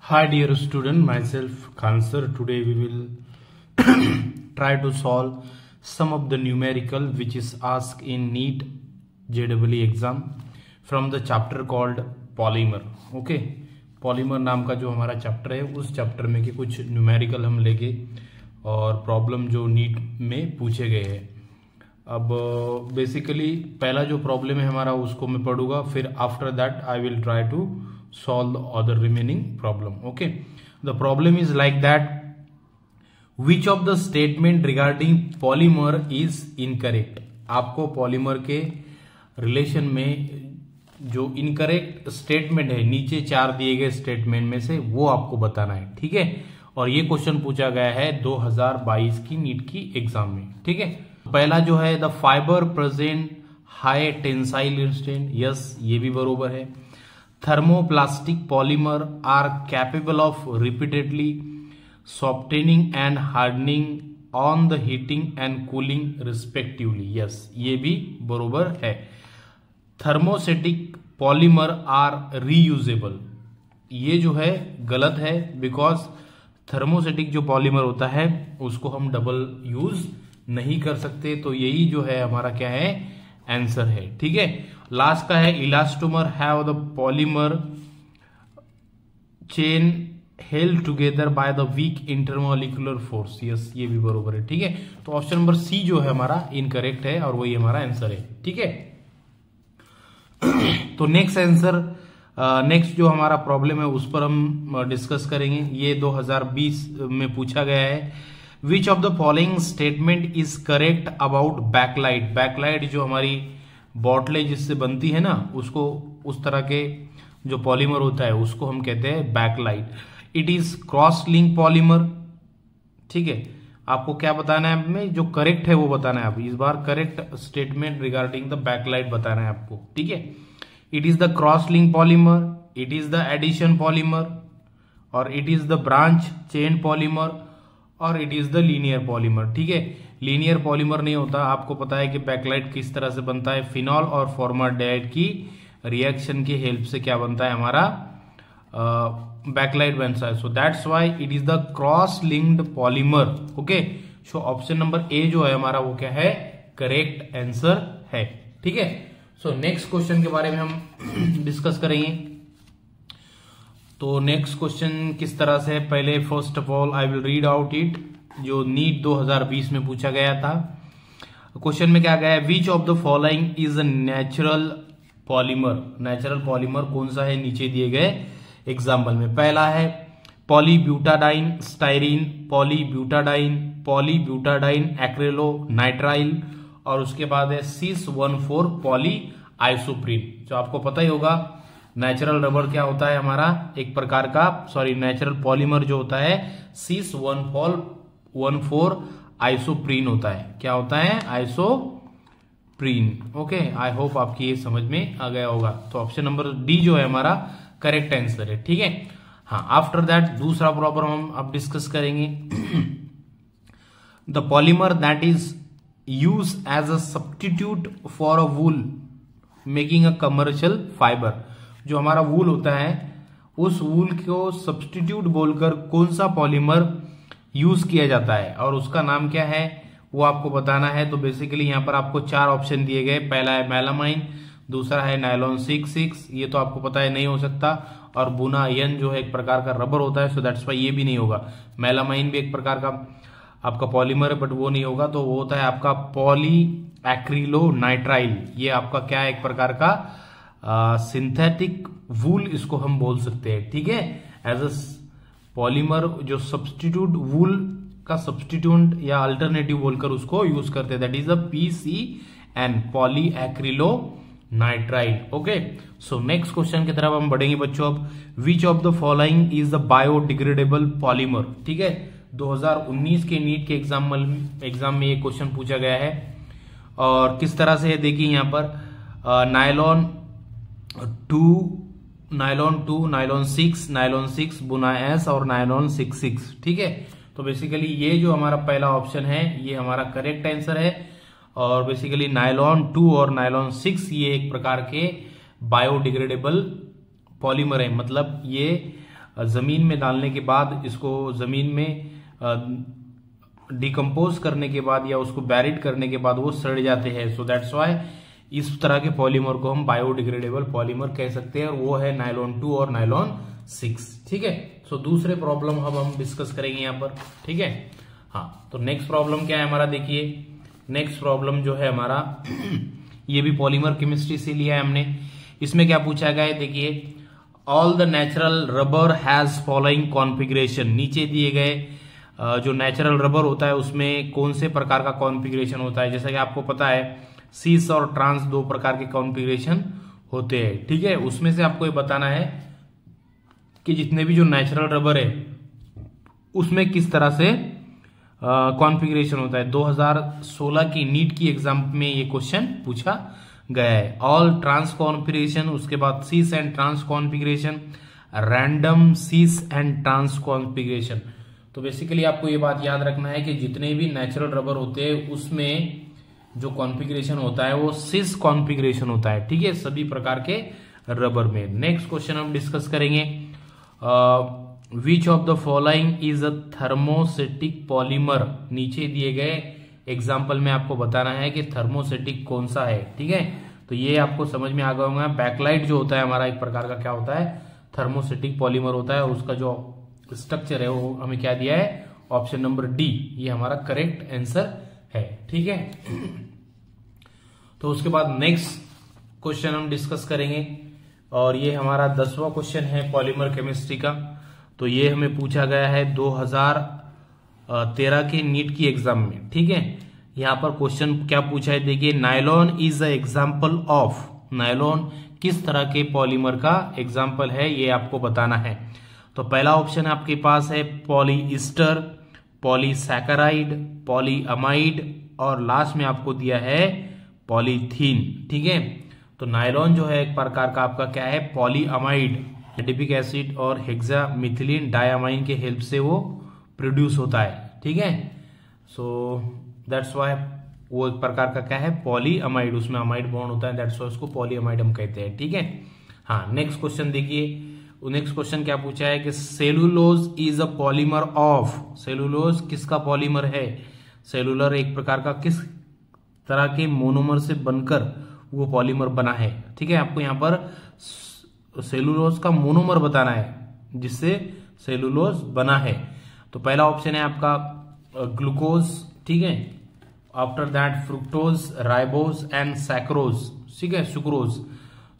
Hi dear student, myself Khansar. Today we will try to solve some of the numerical which is asked in NEET JEE exam from the chapter called polymer. Okay, polymer नाम का जो हमारा chapter है उस chapter में के कुछ numerical हम लेके और प्रॉब्लम जो नीट में पूछे गए हैं। अब बेसिकली पहला जो प्रॉब्लम है हमारा उसको मैं पढ़ूंगा, फिर after that I will try to solve the other remaining problem. Okay, the problem is like that: which of the statement regarding polymer is incorrect? आपको पॉलीमर के रिलेशन में जो इनकरेक्ट स्टेटमेंट है, नीचे 4 दिए गए स्टेटमेंट में से वो आपको बताना है। ठीक है, और ये क्वेश्चन पूछा गया है 2022 की नीट की एग्जाम में। ठीक है, पहला जो है the fibre present high tensile strength, yes ये भी बरोबर है। Thermoplastic polymer are capable of repeatedly softening and hardening on the heating and cooling respectively. Yes, ये भी बरोबर है। Thermostatic polymer are reusable, ये जो है गलत है, बिकॉज थर्मोस्टेटिक जो पॉलीमर होता है उसको हम डबल यूज नहीं कर सकते। तो यही जो है हमारा क्या है, आंसर है। ठीक है, लास्ट का है elastomer have the polymer chain held together by the weak intermolecular force, yes ये भी बरोबर है। ठीक है, तो ऑप्शन नंबर सी जो है हमारा इनकरेक्ट है और वही हमारा आंसर है। ठीक है, तो नेक्स्ट आंसर, नेक्स्ट जो हमारा प्रॉब्लम है उस पर हम डिस्कस करेंगे। ये 2020 में पूछा गया है, which of the following statement is correct about bakelite. Bakelite जो हमारी बॉटलें जिससे बनती है ना, उसको उस तरह के जो पॉलीमर होता है उसको हम कहते हैं bakelite. It is cross link polymer. ठीक है, आपको क्या बताना है, हमें जो करेक्ट है वो बताना है। आप इस बार correct statement regarding the bakelite बताना है आपको। ठीक है, it is the cross link polymer, it is the addition polymer, और it is the branch chain polymer, और it is the linear polymer. ठीक है, लीनियर पॉलीमर नहीं होता। आपको पता है कि बैकलाइट किस तरह से बनता है, फिनॉल और फॉर्माल्डिहाइड की रिएक्शन की हेल्प से क्या बनता है हमारा बैकलाइट बनता है। So that's why it is the cross linked polymer. Okay, so option number A जो है हमारा वो क्या है, करेक्ट आंसर है। ठीक है, सो नेक्स्ट क्वेश्चन के बारे में हम डिस्कस करेंगे। तो नेक्स्ट क्वेश्चन किस तरह से है, पहले first of all I will read out it, जो नीट 2020 में पूछा गया था। क्वेश्चन में क्या गया है, which of the following is a natural polymer. Natural polymer कौन सा है, नीचे दिए गए एग्जाम्पल में। पहला है पॉलीब्यूटाडाइन स्टाइरिन, पॉलीब्यूटाडाइन, पॉलीब्यूटाडाइन एक्रेलोनाइट्राइल, और उसके बाद है CIS-14 पॉली आइसोप्रीन। जो आपको पता ही होगा नेचुरल रबर क्या होता है हमारा, एक प्रकार का नेचुरल पॉलीमर जो होता है CIS-14 आइसोप्रीन होता है। क्या होता है, आइसोप्रीन। ओके, आई होप आपकी ये समझ में आ गया होगा। तो ऑप्शन नंबर डी जो है हमारा करेक्ट आंसर है। ठीक है, हाँ, आफ्टर दैट दूसरा प्रॉब्लम हम अब डिस्कस करेंगे। The polymer that is use as a substitute for a wool making a commercial fibre. जो हमारा वूल होता है उस वूल को सब्स्टिट्यूट बोलकर कौन सा पॉलीमर यूज किया जाता है और उसका नाम क्या है वो आपको बताना है। तो बेसिकली यहाँ पर आपको 4 ऑप्शन दिए गए। पहला है मेलामाइन, दूसरा है नायलॉन 6, ये तो आपको पता है नहीं हो सकता, और बुनायन जो है एक प्रकार का रबर होता है, सो दैट्स वाई ये भी नहीं होगा। मेलामाइन भी एक प्रकार का आपका पॉलीमर है बट वो नहीं होगा। तो वो होता है आपका पॉली एक्रिलोनाइट्राइल, ये आपका क्या है, एक प्रकार का सिंथेटिक वूल इसको हम बोल सकते हैं। ठीक है, एज अ पॉलीमर जो सब्स्टिट्यूट वूल का सब्स्टिट्यूट या अल्टरनेटिव बोलकर उसको यूज करते हैं, that is a PCN poly acrylonitrile. Okay, so next question की तरफ हम बढ़ेंगे बच्चों। अब विच of the following is the biodegradable polymer. ठीक है, 2019 के नीट के एग्जाम में ये क्वेश्चन पूछा गया है और किस तरह से है देखिए यहाँ पर नायलॉन 2, नायलॉन 6, बुना S और नायलॉन 6। ठीक है, तो बेसिकली ये जो हमारा पहला ऑप्शन है ये हमारा करेक्ट आंसर है। और बेसिकली नायलॉन 2 और नायलॉन 6 ये एक प्रकार के बायोडिग्रेडेबल पॉलीमर है, मतलब ये जमीन में डालने के बाद, इसको जमीन में डिकम्पोज करने के बाद या उसको बैरिड करने के बाद वो सड़ जाते हैं। सो दैट्स व्हाई इस तरह के पॉलीमर को हम बायोडिग्रेडेबल पॉलीमर कह सकते हैं, और वो है नायलॉन 2 और नायलॉन 6। ठीक है, सो दूसरे प्रॉब्लम अब हम डिस्कस करेंगे यहाँ पर। ठीक है, हाँ, तो नेक्स्ट प्रॉब्लम क्या है हमारा, देखिए नेक्स्ट प्रॉब्लम जो है हमारा ये भी पॉलीमर केमिस्ट्री से लिया है हमने। इसमें क्या पूछा गया है, देखिए all the natural rubber has following configuration. नीचे दिए गए जो नेचुरल रबर होता है उसमें कौन से प्रकार का कॉन्फ़िगरेशन होता है। जैसा कि आपको पता है सीस और ट्रांस दो प्रकार के कॉन्फ़िगरेशन होते हैं। ठीक है, उसमें से आपको ये बताना है कि जितने भी जो नेचुरल रबर है उसमें किस तरह से कॉन्फ़िगरेशन होता है। 2016 की नीट की एग्जाम में ये क्वेश्चन पूछा गया है। ऑल ट्रांस कॉन्फ़िगरेशन, उसके बाद cis and trans configuration, random cis and trans configuration. तो बेसिकली आपको ये बात याद रखना है कि जितने भी नेचुरल रबर होते हैं उसमें जो कॉन्फ़िगरेशन होता है वो सिस कॉन्फ़िगरेशन होता है। ठीक है, सभी प्रकार के रबर में। नेक्स्ट क्वेश्चन हम डिस्कस करेंगे, विच of the following is a thermosetting polymer. नीचे दिए गए एग्जाम्पल में आपको बताना है कि थर्मोसेटिक कौन सा है। ठीक है, तो ये आपको समझ में आ गया होगा। बैकलाइट जो होता है हमारा एक प्रकार का क्या होता है, थर्मोसेटिक पॉलीमर होता है। उसका जो स्ट्रक्चर है वो हमें क्या दिया है, ऑप्शन नंबर डी, ये हमारा करेक्ट आंसर है। ठीक है, तो उसके बाद नेक्स्ट क्वेश्चन हम डिस्कस करेंगे, और ये हमारा 10वां क्वेश्चन है पॉलीमर केमिस्ट्री का। तो ये हमें पूछा गया है 2013 के नीट की एग्जाम में। ठीक है, यहाँ पर क्वेश्चन क्या पूछा है, देखिए nylon is a example of. Nylon किस तरह के पॉलीमर का एग्जाम्पल है ये आपको बताना है। तो पहला ऑप्शन आपके पास है पॉलीईस्टर, पॉलीसैकेराइड, पॉलीअमाइड, और लास्ट में आपको दिया है पॉलीथीन। ठीक है, तो नायलॉन जो है एक प्रकार का आपका क्या है, पॉलीअमाइड, एडिपिक एसिड और हेक्सामिथिलीन डायमाइन के हेल्प से वो प्रोड्यूस होता है। ठीक है, सो दैट्स व्हाई वो एक प्रकार का क्या है, पॉलीअमाइड, उसमें अमाइड बॉन्ड होता है, दैट्स व्हाई उसको पॉलीअमाइड हम कहते हैं। ठीक है, हाँ, नेक्स्ट क्वेश्चन देखिए। नेक्स्ट क्वेश्चन क्या पूछा है कि cellulose is a polymer of. Cellulose किसका पॉलीमर है, सेलुलर एक प्रकार का किस तरह के मोनोमर से बनकर वो पॉलीमर बना है। ठीक है, आपको यहाँ पर सेलुलोज का मोनोमर बताना है जिससे सेलुलोज बना है। तो पहला ऑप्शन है आपका ग्लूकोज। ठीक है, after that fructose, ribose and sucrose. ठीक है, सुक्रोज।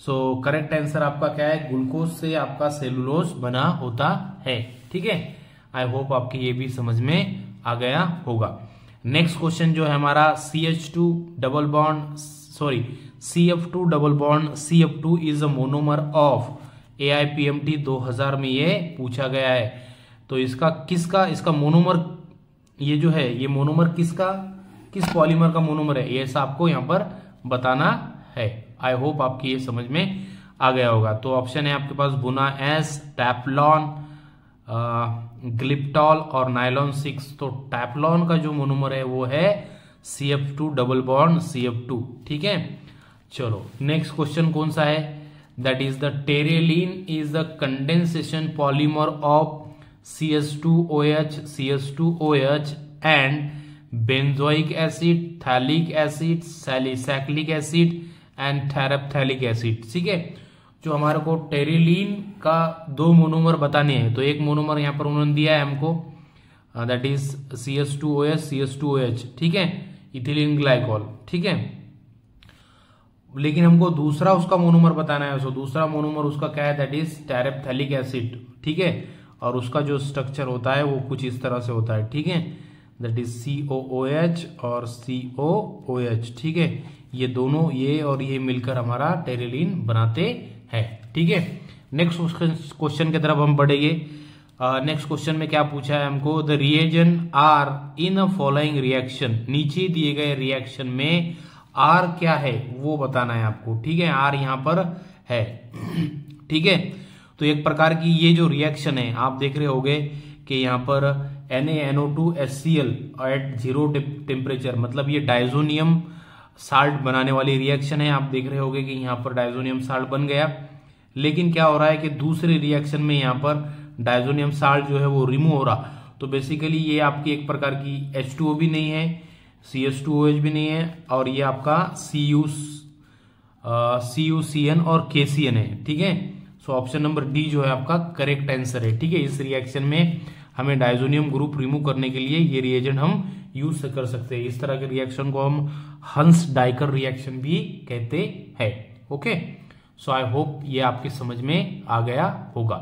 सो करेक्ट आंसर आपका क्या है, ग्लूकोज से आपका सेलुलोज बना होता है। ठीक है, आई होप आपकी ये भी समझ में आ गया होगा। नेक्स्ट क्वेश्चन जो है हमारा CH2 double bond CF2 double bond CF2 is a monomer of. AIPMT 2000 में ये पूछा गया है। तो इसका मोनोमर ये जो है, ये मोनोमर किस पॉलीमर का मोनोमर है, ये आपको यहाँ पर बताना है। आई होप आपकी ये समझ में आ गया होगा। तो ऑप्शन है आपके पास बुना एस, टैपलॉन, ग्लिप्टॉल और नायलॉन 6। तो टैपलॉन का जो मोनोमर है वो है CF2 डबल बॉन्ड CF2। ठीक है, चलो नेक्स्ट क्वेश्चन कौन सा है, that is the terylene is the condensation polymer of CH2OH, CH2OH and benzoic acid, phthalic acid, salicylic acid and terephthalic acid. ठीक है, जो हमारे को टेरेलिन का 2 मोनोमर बताने हैं, तो एक मोनोमर यहाँ पर उन्होंने दिया है हमको, दैट इज CH2OH, CH2OH। ठीक है, इथिलीन ग्लाइकॉल। ठीक है, लेकिन हमको दूसरा उसका मोनोमर बताना है। सो दूसरा मोनोमर उसका क्या है, दैट इज टेरेप्थैलिक एसिड। ठीक है, और उसका जो स्ट्रक्चर होता है वो कुछ इस तरह से होता है। ठीक है, दैट इज COOH और COOH। ठीक है, ये दोनों, ये और ये मिलकर हमारा टेरेलिन बनाते हैं। ठीक है, नेक्स्ट क्वेश्चन की तरफ हम बढ़ेंगे। नेक्स्ट क्वेश्चन में क्या पूछा है हमको, the reagent are in a following reaction. नीचे दिए गए रिएक्शन में आर क्या है वो बताना है आपको। ठीक है, आर यहाँ पर है। ठीक है, तो एक प्रकार की ये जो रिएक्शन है आप देख रहे होगे कि यहाँ पर NaNO2HCl एट 0 टेम्परेचर, मतलब ये डाइजोनियम साल्ट बनाने वाली रिएक्शन है। आप देख रहे होंगे कि यहाँ पर डायजोनियम साल्ट बन गया, लेकिन क्या हो रहा है कि दूसरे रिएक्शन में यहाँ पर डायजोनियम साल्ट जो है वो रिमूव हो रहा। तो बेसिकली ये आपकी एक प्रकार की H2O भी नहीं है, CH2OH भी नहीं है, और ये आपका CuCN और KCN है। ठीक है, सो ऑप्शन नंबर डी जो है आपका करेक्ट आंसर है। ठीक है, इस रिएक्शन में हमें डायजोनियम ग्रुप रिमूव करने के लिए ये रिएजेंट हम यूज कर सकते हैं। इस तरह के रिएक्शन को हम हंस डाइकर रिएक्शन भी कहते हैं। ओके, सो आई होप ये आपकी समझ में आ गया होगा।